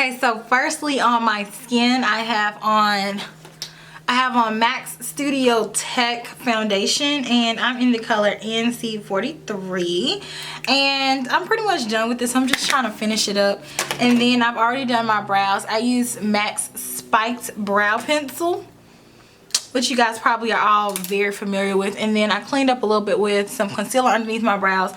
Okay, so firstly on my skin, I have on MAC Studio Tech foundation, and I'm in the color NC43, and I'm pretty much done with this. I'm just trying to finish it up. And then I've already done my brows. I use MAC's Spiked Brow Pencil, which you guys probably are all very familiar with. And then I cleaned up a little bit with some concealer underneath my brows.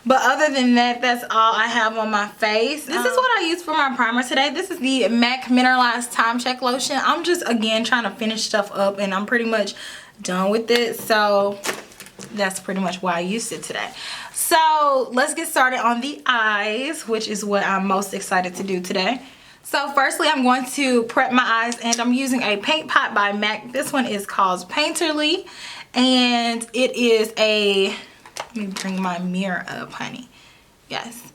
But other than that, that's all I have on my face. This is what I use for my primer today. This is the MAC Mineralized Time Check Lotion. I'm just, again, trying to finish stuff up, and I'm pretty much done with it. So that's pretty much why I used it today. So let's get started on the eyes, which is what I'm most excited to do today. So firstly, I'm going to prep my eyes, and I'm using a paint pot by MAC. This one is called Painterly, and it is a... Let me bring my mirror up, honey. Yes.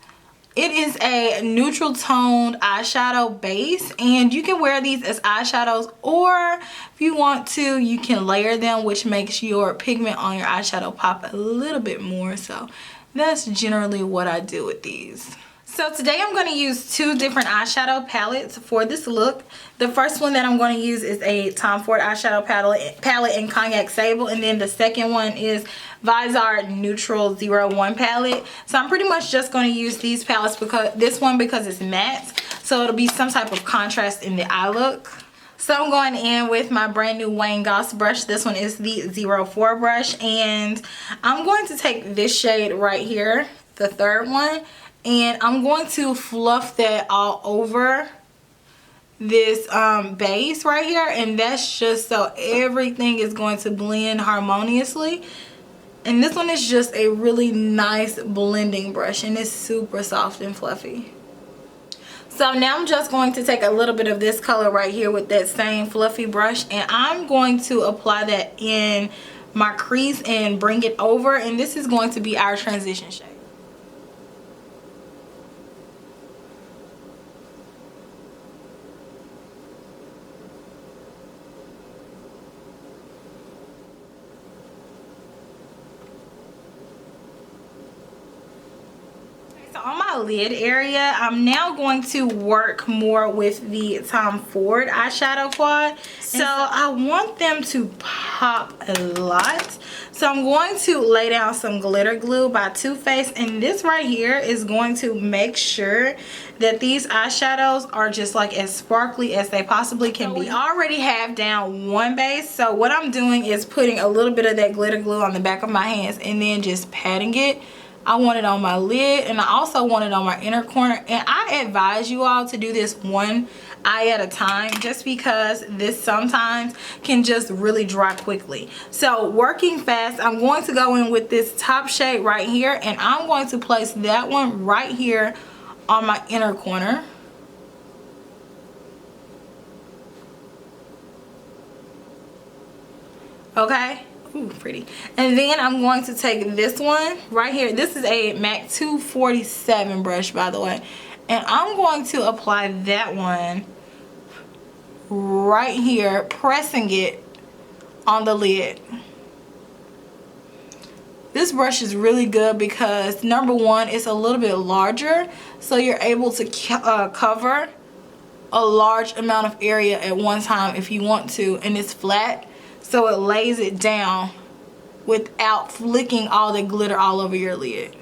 It is a neutral toned eyeshadow base, and you can wear these as eyeshadows, or if you want to, you can layer them, which makes your pigment on your eyeshadow pop a little bit more. So that's generally what I do with these. So today I'm going to use two different eyeshadow palettes for this look. The first one that I'm going to use is a Tom Ford eyeshadow palette in Cognac Sable, and then the second one is Visor Neutral 01 palette. So I'm pretty much just going to use these palettes, because it's matte, so it'll be some type of contrast in the eye look. So I'm going in with my brand new Wayne Goss brush. This one is the 04 brush, and I'm going to take this shade right here, the third one, and I'm going to fluff that all over this base right here, and that's just so everything is going to blend harmoniously. And this one is just a really nice blending brush, and it's super soft and fluffy. So now I'm just going to take a little bit of this color right here with that same fluffy brush, and I'm going to apply that in my crease and bring it over, and this is going to be our transition shade. On my lid area, I'm now going to work more with the Tom Ford eyeshadow quad. So I want them to pop a lot. So I'm going to lay down some glitter glue by Too Faced, and this right here is going to make sure that these eyeshadows are just like as sparkly as they possibly can be. We already have down one base, so what I'm doing is putting a little bit of that glitter glue on the back of my hands and then just patting it. I want it on my lid, and I also want it on my inner corner, and I advise you all to do this one eye at a time, just because this sometimes can just really dry quickly. So working fast, I'm going to go in with this top shade right here, and I'm going to place that one right here on my inner corner. Okay. Ooh, pretty. And then I'm going to take this one right here. This is a MAC 247 brush, by the way. And I'm going to apply that one right here, pressing it on the lid. This brush is really good because, number one, it's a little bit larger, so you're able to cover a large amount of area at one time if you want to, and it's flat. So it lays it down without flicking all the glitter all over your lid.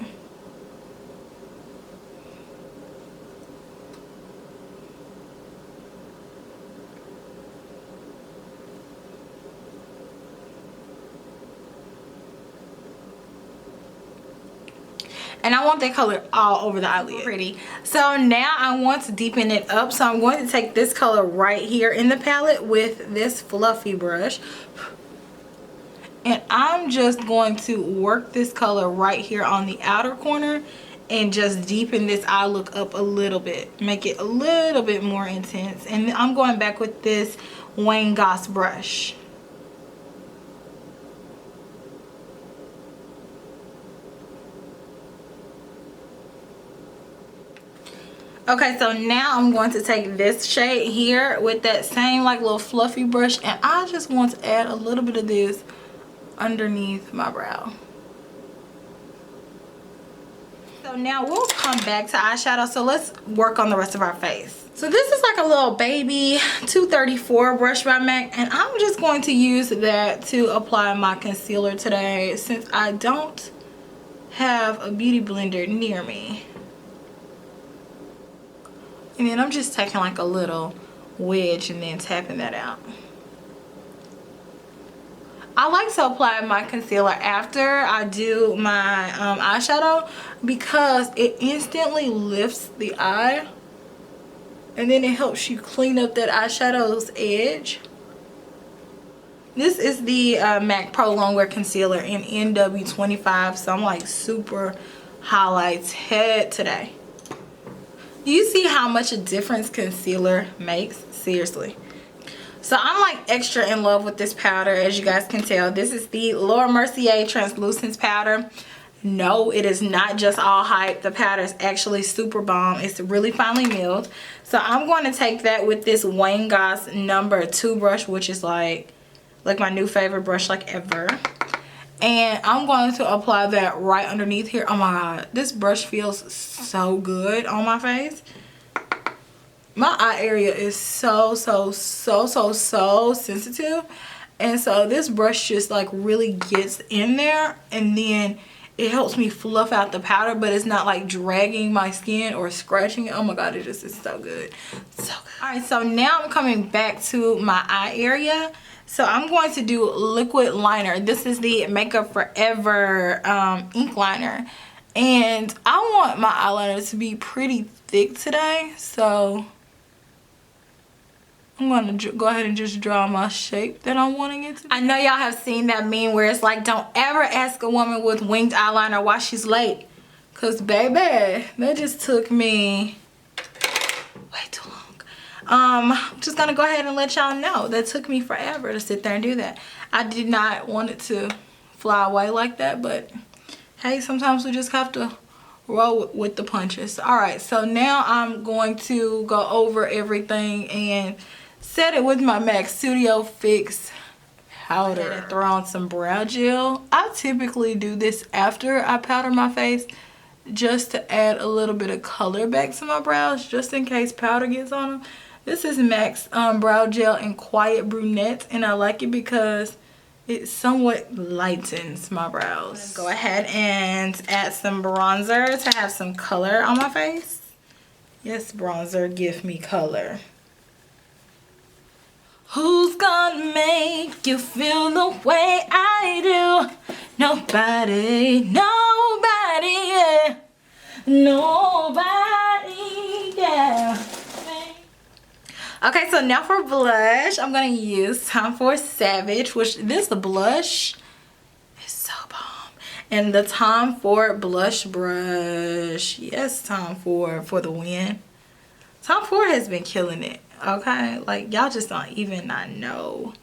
And I want that color all over the eyelid. Pretty. So now I want to deepen it up. So I'm going to take this color right here in the palette with this fluffy brush. And I'm just going to work this color right here on the outer corner and just deepen this eye look up a little bit. Make it a little bit more intense. And I'm going back with this Wayne Goss brush. Okay, so now I'm going to take this shade here with that same like little fluffy brush, and I just want to add a little bit of this underneath my brow. So now we'll come back to eyeshadow, so let's work on the rest of our face. So this is like a little baby 234 brush by MAC, and I'm just going to use that to apply my concealer today since I don't have a beauty blender near me. And then I'm just taking like a little wedge and then tapping that out. I like to apply my concealer after I do my eyeshadow because it instantly lifts the eye. And then it helps you clean up that eyeshadow's edge. This is the MAC Pro Longwear Concealer in NW25. So I'm like super highlighted today. Do you see how much a difference concealer makes? Seriously. So I'm like extra in love with this powder, as you guys can tell. This is the Laura Mercier Translucence Powder. No, it is not just all hype. The powder is actually super bomb. It's really finely milled. So I'm going to take that with this Wayne Goss number 2 brush, which is like my new favorite brush like ever. And I'm going to apply that right underneath here. Oh my god, this brush feels so good on my face. My eye area is so sensitive, and so this brush just like really gets in there, and then it helps me fluff out the powder, but it's not like dragging my skin or scratching it. Oh my god, it just is so good, so good. All right, so now I'm coming back to my eye area. So I'm going to do liquid liner. This is the Makeup Forever ink liner, and I want my eyeliner to be pretty thick today, so I'm going to go ahead and just draw my shape that I'm wanting it to be. I know y'all have seen that meme where it's like, don't ever ask a woman with winged eyeliner why she's late. Because, baby, that just took me way too long. I'm just going to go ahead and let y'all know that took me forever to sit there and do that. I did not want it to fly away like that, but hey, sometimes we just have to roll with the punches. Alright, so now I'm going to go over everything and set it with my MAC Studio Fix powder and throw on some brow gel. I typically do this after I powder my face just to add a little bit of color back to my brows, just in case powder gets on them. This is MAC's brow gel in Quiet Brunette, and I like it because it somewhat lightens my brows. Let's go ahead and add some bronzer to have some color on my face. Yes, bronzer, give me color. Who's gonna make you feel the way I do? Nobody, nobody, yeah. Nobody, yeah. Okay, so now for blush, I'm going to use Tom Ford Savage, which this blush is so bomb. And the Tom Ford blush brush. Yes, Tom Ford for the win. Tom Ford has been killing it, okay? Like, y'all just don't even not know.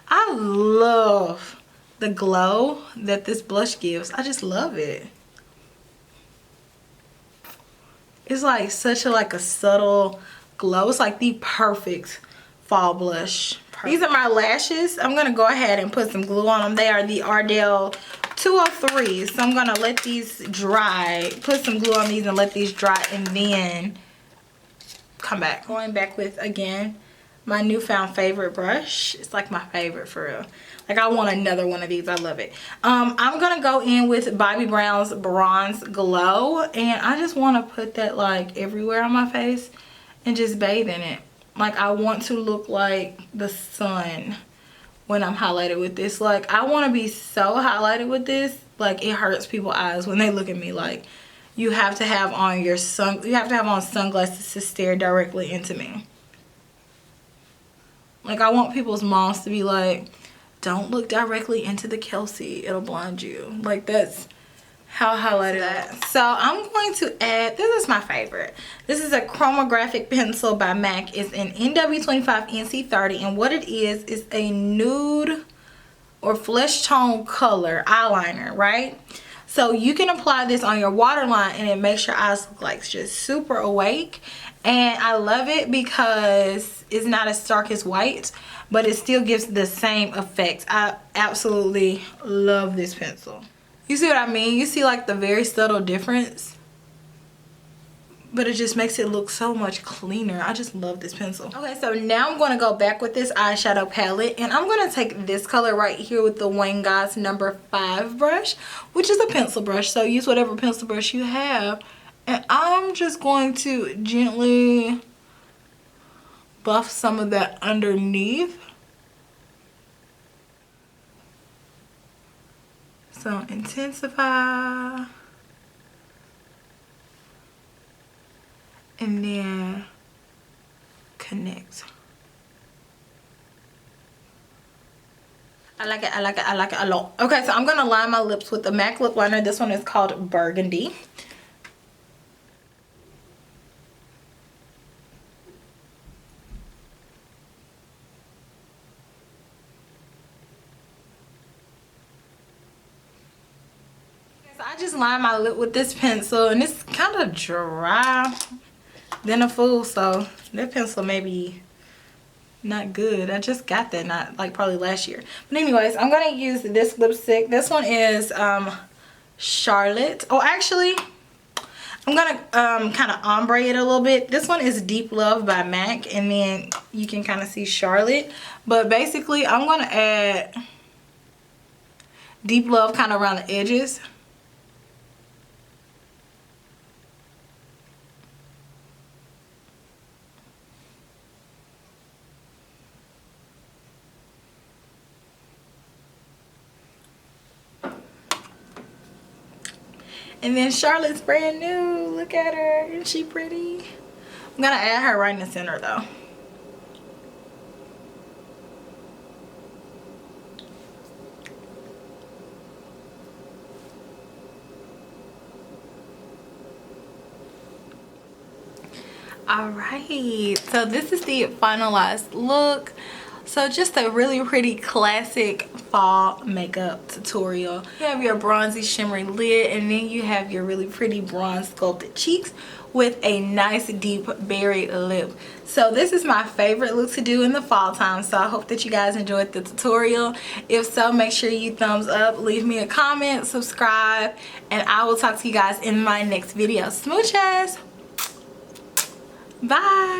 I love the glow that this blush gives. I just love it. It's like such a subtle glow. It's like the perfect fall blush. These are my lashes. I'm gonna go ahead and put some glue on them. They are the Ardell 203. So I'm gonna let these dry, put some glue on these and let these dry, and then come back. Going back with, again, my newfound favorite brush. It's like my favorite for real. Like, I want another one of these. I love it. I'm gonna go in with Bobbi Brown's Bronze Glow, and I just want to put that like everywhere on my face and just bathe in it. Like, I want to look like the sun when I'm highlighted with this. Like, I want to be so highlighted with this, like it hurts people's eyes when they look at me. Like, you have to have on your sunglasses to stare directly into me. Like, I want people's moms to be like, don't look directly into the Kelsee, it'll blind you. Like, that's how highlighted that. So I'm going to add, this is my favorite. This is a chromographic pencil by MAC. It's an NW25 NC30, and what it is a nude or flesh tone color eyeliner, right? So you can apply this on your waterline and it makes your eyes look like just super awake. And I love it because it's not as stark as white, but it still gives the same effect. I absolutely love this pencil. You see what I mean? You see like the very subtle difference but it just makes it look so much cleaner. I just love this pencil. Okay, so now I'm going to go back with this eyeshadow palette, and I'm going to take this color right here with the Wayne Goss number 5 brush, which is a pencil brush. So use whatever pencil brush you have, and I'm just going to gently buff some of that underneath. So intensify. And then connect. I like it, I like it, I like it a lot. Okay, so I'm gonna line my lips with the MAC lip liner. This one is called Burgundy. I just lined my lip with this pencil, and it's kind of dry than a fool, so that pencil may be not good. I just got that not like probably last year. But anyways, I'm gonna use this lipstick. This one is Charlotte. Oh, actually, I'm gonna kind of ombre it a little bit. This one is Deep Love by MAC, and then you can kind of see Charlotte. But basically, I'm gonna add Deep Love kind of around the edges. And then Charlotte's brand new. Look at her. Isn't she pretty? I'm gonna add her right in the center though. Alright, so this is the finalized look. So just a really pretty classic fall makeup tutorial. You have your bronzy shimmery lid, and then you have your really pretty bronze sculpted cheeks with a nice deep berry lip. So this is my favorite look to do in the fall time, so I hope that you guys enjoyed the tutorial. If so, make sure you thumbs up, leave me a comment, subscribe, and I will talk to you guys in my next video. Smooches! Bye!